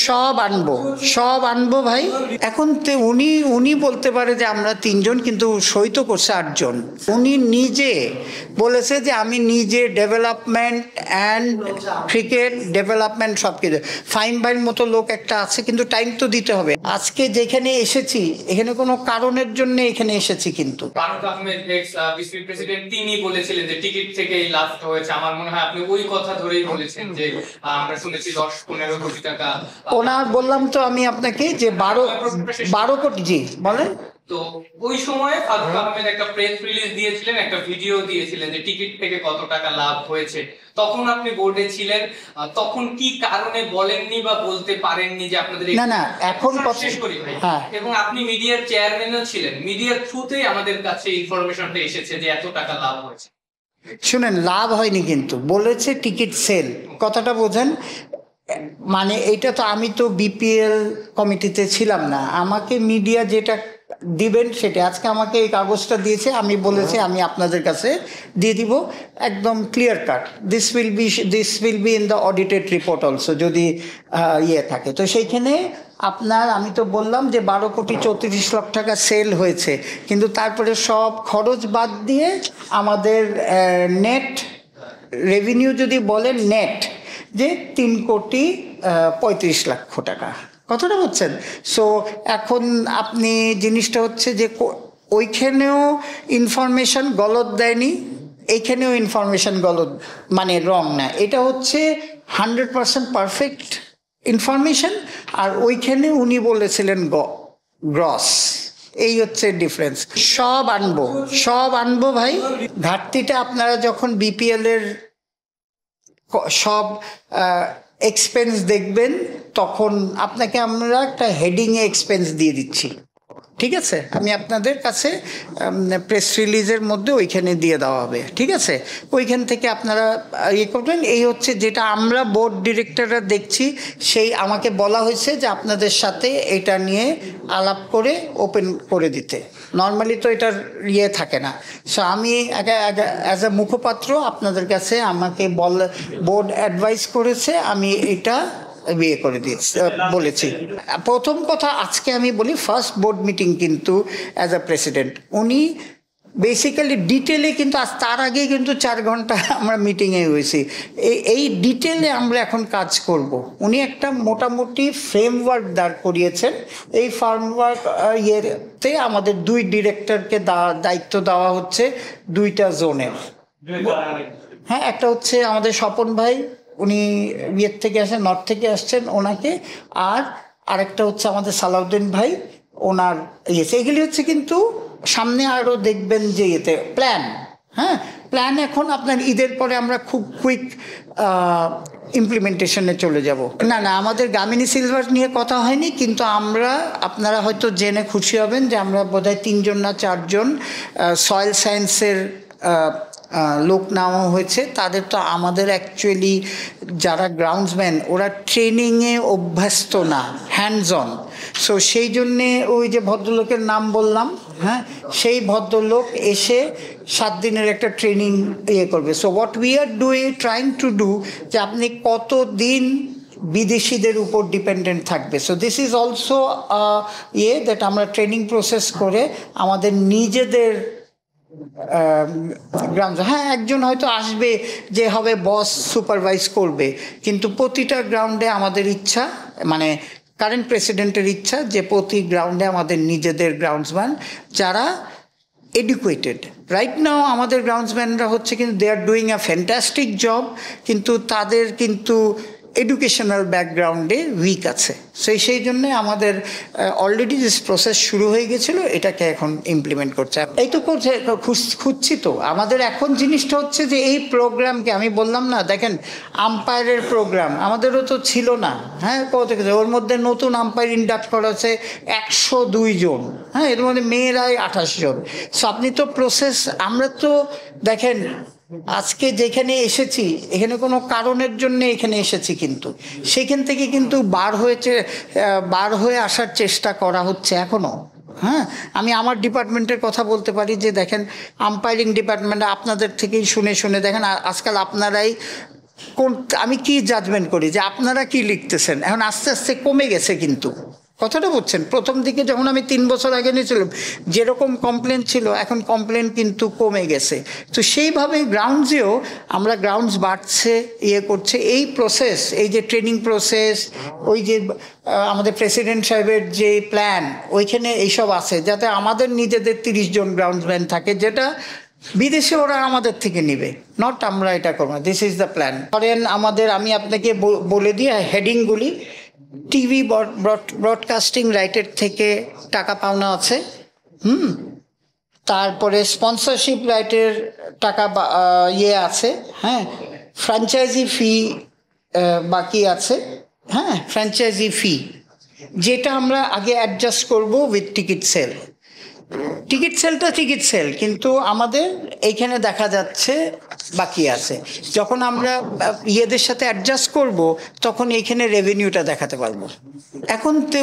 সব আনবো ভাই। এখন উনি উনি বলতে পারে যে আমরা তিনজন, কিন্তু সই তো করছে 8 জন। উনি নিজে বলেছে যে আমি নিজে ডেভেলপমেন্ট অ্যান্ড ক্রিকেট ডেভেলপমেন্ট সব কিছু। ফাইম ভাইয়ের মতো লোক একটা আছে, কিন্তু টাইম তো দিতে হবে। আজকে যেখানে এসেছি এখানে কোনো কারণের জন্য এখানে এসেছি, কিন্তু Faruk Ahmed ex BCB president তিনি বলেছিলেন যে টিকিট থেকেই লাভ হয়েছে। আমার মনে হয় আপনি ওই কথা ধরেই বলেছেন যে আমরা শুনেছি 10-15 কোটি টাকা ওনার। বললাম তো আমি আপনাকে যে 12 কোটি। জি বলেন। তো ওই সময় ফারুক আহমেদ একটা প্রেস রিলিজ দিয়েছিলেন, একটা ভিডিও দিয়েছিলেন যে টিকিট থেকে কত টাকা লাভ হয়েছে। তখন আপনি বোর্ডে ছিলেন, তখন কি কারণে বলেননি বা বলতে পারেননি যে আপনাদের না এখন শেষ করি ভাই। হ্যাঁ, এবং আপনি মিডিয়ার চেয়ারম্যানও ছিলেন, মিডিয়ার থ্রুতেই আমাদের কাছে ইনফরমেশনটা এসেছে যে এত টাকা লাভ হয়েছে। শুনেন, লাভ হয়নি, কিন্তু বলেছে টিকিট সেল। কথাটা বোঝেন। মানে এইটা তো আমি তো বিপিএল কমিটিতে ছিলাম না, আমাকে মিডিয়া যেটা দিবেন সেটা। আজকে আমাকে এই কাগজটা দিয়েছে, আমি বলেছি আমি আপনাদের কাছে দিয়ে দিব, একদম clear cut. This will be in the audited report also, যদি ইয়ে থাকে। তো সেইখানে আপনার, আমি তো বললাম যে 12,34,00,000 টাকা সেল হয়েছে, কিন্তু তারপরে সব খরচ বাদ দিয়ে আমাদের নেট রেভিনিউ যদি বলেন, নেট যে 3,35,00,000 টাকা। কথাটা বলছেন। সো এখন আপনি জিনিসটা হচ্ছে যে ওইখানেও ইনফরমেশন গলত দেয়নি, এইখানেও ইনফরমেশন গলত, মানে রং না। এটা হচ্ছে 100% পারফেক্ট ইনফরমেশন, আর ওইখানে উনি বলেছিলেন গ্রস। এই হচ্ছে ডিফারেন্স। সব আনবো ভাই। ঘাটতিটা আপনারা যখন বিপিএল এর সব এক্সপেন্স দেখবেন, তখন আপনাকে আমরা একটা হেডিংয়ে এক্সপেন্স দিয়ে দিচ্ছি, ঠিক আছে? আমি আপনাদের কাছে প্রেস রিলিজের মধ্যে ওইখানে দিয়ে দেওয়া হবে, ঠিক আছে? ওইখান থেকে আপনারা ইয়ে করবেন। এই হচ্ছে যেটা আমরা বোর্ড ডিরেক্টররা দেখছি, সেই আমাকে বলা হয়েছে যে আপনাদের সাথে এটা নিয়ে আলাপ করে ওপেন করে দিতে। নর্মালি তো এটার ইয়ে থাকে না। সো আমি অ্যাজ এ মুখপাত্র আপনাদের কাছে, আমাকে বোর্ড অ্যাডভাইস করেছে, আমি এটা বিয়ে করে দিয়েছি, বলেছি। প্রথম কথা আজকে আমি বলি, ফার্স্ট বোর্ড মিটিং কিন্তু অ্যাজ আ প্রেসিডেন্ট উনি বেসিক্যালি ডিটেলে, কিন্তু আজ তার আগে কিন্তু 4 ঘন্টা আমরা মিটিংয়ে হয়েছি। এই ডিটেলে আমরা এখন কাজ করব। উনি একটা মোটামুটি ফ্রেমওয়ার্ক দাঁড় করিয়েছেন। এই ফ্রেমওয়ার্ক ইয়েতে আমাদের 2 ডিরেক্টরকে দায়িত্ব দেওয়া হচ্ছে 2টা জোনের। হ্যাঁ, একটা হচ্ছে আমাদের স্বপন ভাই, উনি ইয়ের থেকে আসেন, নর্থ থেকে আসছেন, ওনাকে। আর আরেকটা হচ্ছে আমাদের সালাউদ্দিন ভাই, ওনার ইয়েছে। এগুলি হচ্ছে কিন্তু সামনে আরও দেখবেন যে ইয়েতে প্ল্যান। হ্যাঁ, প্ল্যান এখন আপনার ঈদের পরে আমরা খুব কুইক ইমপ্লিমেন্টেশনে চলে যাব। না আমাদের গামিনী সিলভার নিয়ে কথা হয়নি, কিন্তু আমরা, আপনারা হয়তো জেনে খুশি হবেন যে আমরা বোধহয় 3 জন না 4 জন সয়েল সায়েন্সের লোক নেওয়া হয়েছে। তাদের তো আমাদের অ্যাকচুয়ালি যারা গ্রাউন্ডসম্যান, ওরা ট্রেনিংয়ে অভ্যস্ত না, হ্যান্ডস অন। সো সেই জন্যে ওই যে ভদ্রলোকের নাম বললাম, হ্যাঁ, সেই ভদ্রলোক এসে 7 দিনের একটা ট্রেনিং ইয়ে করবে। So what we are trying to do, যে আপনি কতদিন বিদেশিদের উপর ডিপেন্ডেন্ট থাকবে। So this is also that আমরা ট্রেনিং প্রসেস করে আমাদের নিজেদের গ্রাউন্ড, হ্যাঁ, একজন হয়তো আসবে যে হবে বস, সুপারভাইজ করবে, কিন্তু প্রতিটা গ্রাউন্ডে আমাদের ইচ্ছা, মানে কারেন্ট প্রেসিডেন্টের ইচ্ছা, যে প্রতি গ্রাউন্ডে আমাদের নিজেদের গ্রাউন্ডসম্যান যারা এডুকেটেড। রাইট নাও আমাদের গ্রাউন্ডসম্যানরা হচ্ছে কিন্তু they are doing a fantastic job, কিন্তু তাদের কিন্তু এডুকেশনাল ব্যাকগ্রাউন্ডে উইক আছে। সেই জন্যে আমাদের অলরেডি যে প্রসেস শুরু হয়ে গেছিলো, এটাকে এখন ইমপ্লিমেন্ট করছে। এই তো করছে, খুঁজছি তো। আমাদের এখন জিনিসটা হচ্ছে যে এই প্রোগ্রামকে, আমি বললাম না, দেখেন আম্পায়ারের প্রোগ্রাম আমাদেরও তো ছিল না। হ্যাঁ, কত কিছু, ওর মধ্যে নতুন আম্পায়ার ইন্ডাক্ট করা হচ্ছে 102 জন। হ্যাঁ, এর মধ্যে মেয়েরাই 28 জন। সো আপনি তো প্রসেস, আমরা তো দেখেন আজকে যেখানে এসেছি এখানে কোনো কারণের জন্য এখানে এসেছি, কিন্তু সেখান থেকে কিন্তু বার হয়ে আসার চেষ্টা করা হচ্ছে এখনও। হ্যাঁ, আমি আমার ডিপার্টমেন্টের কথা বলতে পারি যে দেখেন আম্পায়ারিং ডিপার্টমেন্টে আপনাদের থেকেই শুনে দেখেন আজকাল আপনারাই কোন আমি কি জাজমেন্ট করি যে আপনারা কি লিখতেছেন, এখন আস্তে আস্তে কমে গেছে কিন্তু কথাটা বুঝছেন। প্রথম দিকে যখন আমি 3 বছর আগে নিয়েছিলাম যেরকম কমপ্লেন ছিল এখন কমপ্লেন কিন্তু কমে গেছে। তো সেইভাবে গ্রাউন্ডসেও আমরা গ্রাউন্ডস বাড়ছে ইয়ে করছে, এই প্রসেস, এই যে ট্রেনিং প্রসেস, ওই যে আমাদের প্রেসিডেন্ট সাহেবের যে প্ল্যান ওইখানে এইসব আছে যাতে আমাদের নিজেদের 30 জন গ্রাউন্ডসম্যান থাকে, যেটা বিদেশে ওরা আমাদের থেকে নিবে, নট আমরা এটা করবো। This is the plan. ধরেন আমাদের, আমি আপনাকে বলে দিই হেডিংগুলি। টিভি ব্রডকাস্টিং রাইটের থেকে টাকা পাওনা আছে, তারপরে স্পন্সরশিপ রাইটের টাকা ইয়ে আছে, হ্যাঁ, ফ্র্যাঞ্চাইজি ফি বাকি আছে, হ্যাঁ, ফ্র্যাঞ্চাইজি ফি যেটা আমরা আগে অ্যাডজাস্ট করব উইথ টিকিট সেল। টিকিট সেলটা টিকিট সেল, কিন্তু আমাদের এইখানে দেখা যাচ্ছে বাকি আছে। যখন আমরা ইয়েদের সাথে অ্যাডজাস্ট করব তখন এইখানে রেভিনিউটা দেখাতে পারবো। এখন তো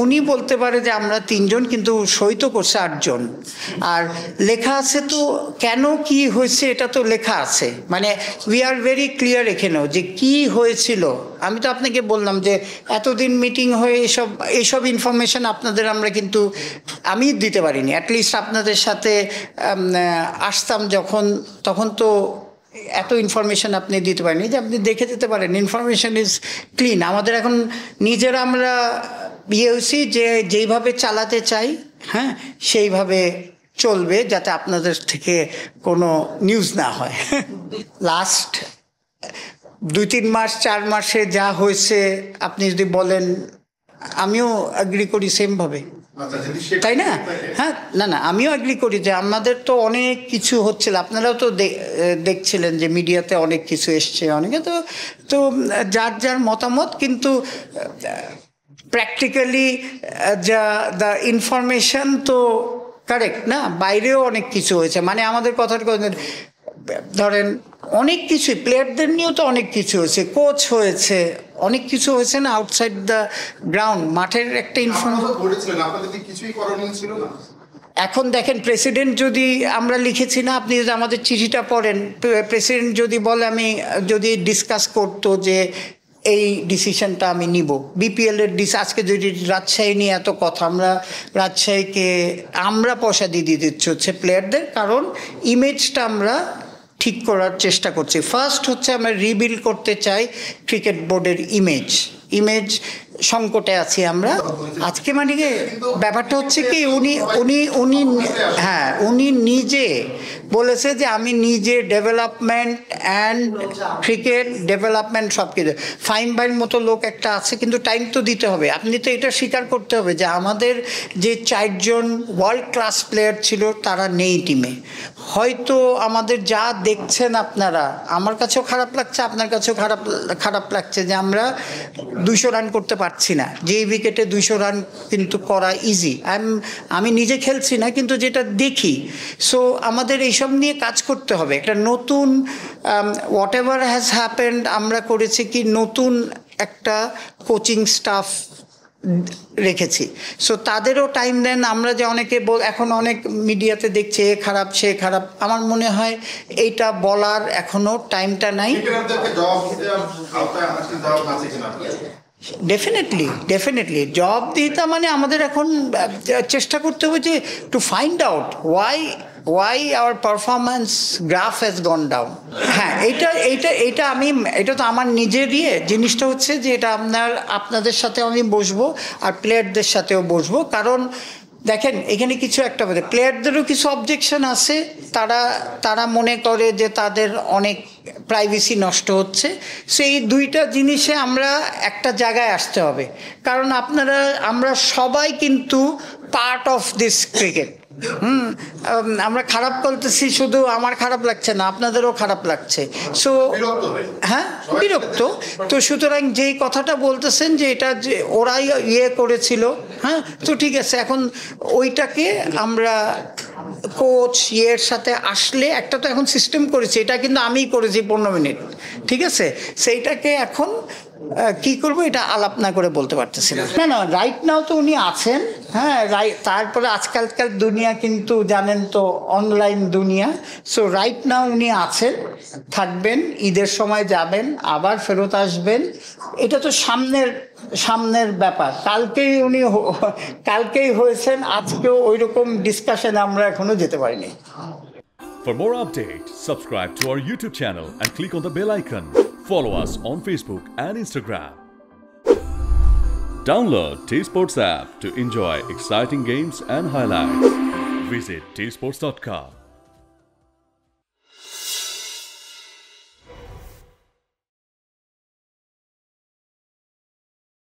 উনি বলতে পারে যে আমরা 3 জন, কিন্তু সই তো করছে 8 জন, আর লেখা আছে তো কেন কি হয়েছে এটা তো লেখা আছে, মানে উই আর ভেরি ক্লিয়ার এখানেও যে কি হয়েছিল। আমি তো আপনাকে বললাম যে এতদিন মিটিং হয়ে এইসব ইনফরমেশন আপনাদের আমরা কিন্তু আমি দিতে পারিনি। অ্যাটলিস্ট আপনাদের সাথে আসতাম যখন, তখন তো এত ইনফরমেশন আপনি দিতে পারেনি যে আপনি দেখে যেতে পারেন। Information is clean. আমাদের এখন নিজেরা আমরা ইয়ে হয়েছি যে যেইভাবে চালাতে চাই, হ্যাঁ, সেইভাবে চলবে, যাতে আপনাদের থেকে কোনো নিউজ না হয়। লাস্ট 2-3 মাস 4 মাসে যা হয়েছে আপনি যদি বলেন, আমিও অ্যাগ্রি করি সেমভাবে, তাই না? হ্যাঁ, না আমিও অ্যাগ্রি করি যে আমাদের তো অনেক কিছু হচ্ছিল, আপনারাও তো দেখছিলেন যে মিডিয়াতে অনেক কিছু এসছে, অনেকে তো যার মতামত, কিন্তু প্র্যাকটিক্যালি দ্য ইনফরমেশন তো কারেক্ট না। বাইরেও অনেক কিছু হয়েছে, মানে আমাদের কথাটা ধরেন অনেক কিছু, প্লেয়ারদের নিয়েও তো অনেক কিছু হয়েছে, কোচ হয়েছে, অনেক কিছু হয়েছে না আউটসাইড দ্য গ্রাউন্ড, মাঠের একটা এখন দেখেন প্রেসিডেন্ট যদি, আমরা লিখেছি না, আপনি যদি আমাদের চিঠিটা পড়েন, প্রেসিডেন্ট যদি বলে, আমি যদি ডিসকাস করতো যে এই ডিসিশনটা আমি নিব, বিপিএল এর আজকে যদি রাজশাহী নিয়ে এত কথা, আমরা রাজশাহীকে আমরা পয়সা দিয়ে দিচ্ছি হচ্ছে প্লেয়ারদের, কারণ ইমেজটা আমরা ঠিক করার চেষ্টা করছি। ফার্স্ট হচ্ছে আমরা রিবিল্ড করতে চাই ক্রিকেট বোর্ডের ইমেজ সংকটে আছি আমরা আজকে। মানে কি ব্যাপারটা হচ্ছে কি, উনি নিজে বলেছে যে আমি নিজে ডেভেলপমেন্ট অ্যান্ড ক্রিকেট ডেভেলপমেন্ট সব কিছু, ফাইন বাইয়ের মতো লোক একটা আছে, কিন্তু টাইম তো দিতে হবে। আপনি তো এটা স্বীকার করতে হবে যে আমাদের যে 4 জন ওয়ার্ল্ড ক্লাস প্লেয়ার ছিল তারা নেই টিমে। হয়তো আমাদের যা দেখছেন আপনারা, আমার কাছেও খারাপ লাগছে, আপনার কাছেও খারাপ লাগছে যে আমরা 200 রান করতে পারছি না। যে উইকেটে 200 রান কিন্তু করা ইজি, আমি নিজে খেলছি না, কিন্তু যেটা দেখি। সো আমাদের এইসব নিয়ে কাজ করতে হবে। একটা নতুন হোয়াট এভার হ্যাজ হ্যাপেন্ড, আমরা করেছি কি নতুন একটা কোচিং স্টাফ রেখেছি, সো তাদেরও টাইম দেন। আমরা যে অনেকে এখন অনেক মিডিয়াতে দেখছে এ খারাপ সে খারাপ, আমার মনে হয় এইটা বলার এখনো টাইমটা নাই। ডেফিনেটলি জব দিতে মানে আমাদের এখন চেষ্টা করতে হবে যে to find out why our performance graph has gone down. হ্যাঁ, এটা তো আমার নিজেরই জিনিসটা হচ্ছে যে এটা আপনাদের সাথে আমি বসবো আর প্লেয়ারদের সাথেও বসবো, কারণ দেখেন এখানে কিছু একটা বলে প্লেয়ারদেরও কিছু অবজেকশন আছে, তারা মনে করে যে তাদের অনেক প্রাইভেসি নষ্ট হচ্ছে। সেই দুইটা জিনিসে আমরা একটা জায়গায় আসতে হবে, কারণ আমরা সবাই কিন্তু পার্ট অফ দিস ক্রিকেট। আমরা খারাপ করতেছি, শুধু আমার খারাপ লাগছে না, আপনাদেরও খারাপ লাগছে। সো হ্যাঁ, বিরক্ত। তো সুতরাং যেই কথাটা বলতেছেন যে এটা যে ওরাই ইয়ে করেছিল, হ্যাঁ, তো ঠিক আছে, এখন ওইটাকে আমরা কোচ ইয়ের সাথে আসলে একটা তো এখন সিস্টেম করেছি, এটা কিন্তু আমিই করেছি 15 মিনিট, ঠিক আছে, সেইটাকে এখন কি করব এটা আলাপ না করে বলতে পারতেছি না। না রাইট নাও তো উনি আছেন, হ্যাঁ তারপরে আজকালকার দুনিয়া কিন্তু জানেন তো অনলাইন দুনিয়া, সো রাইট নাও উনি আছেন, থাকবেন, ঈদের সময় যাবেন, আবার ফেরত আসবেন, এটা তো সামনের ব্যাপার। কালকেই হয়েছেন, আজকেও ওই রকম ডিসকাশনে আমরা এখনো যেতে পারিনি। For more updates, subscribe to our YouTube channel and click on the bell icon. Follow us on Facebook and Instagram. Download T-Sports app to enjoy exciting games and highlights. Visit tsports.com.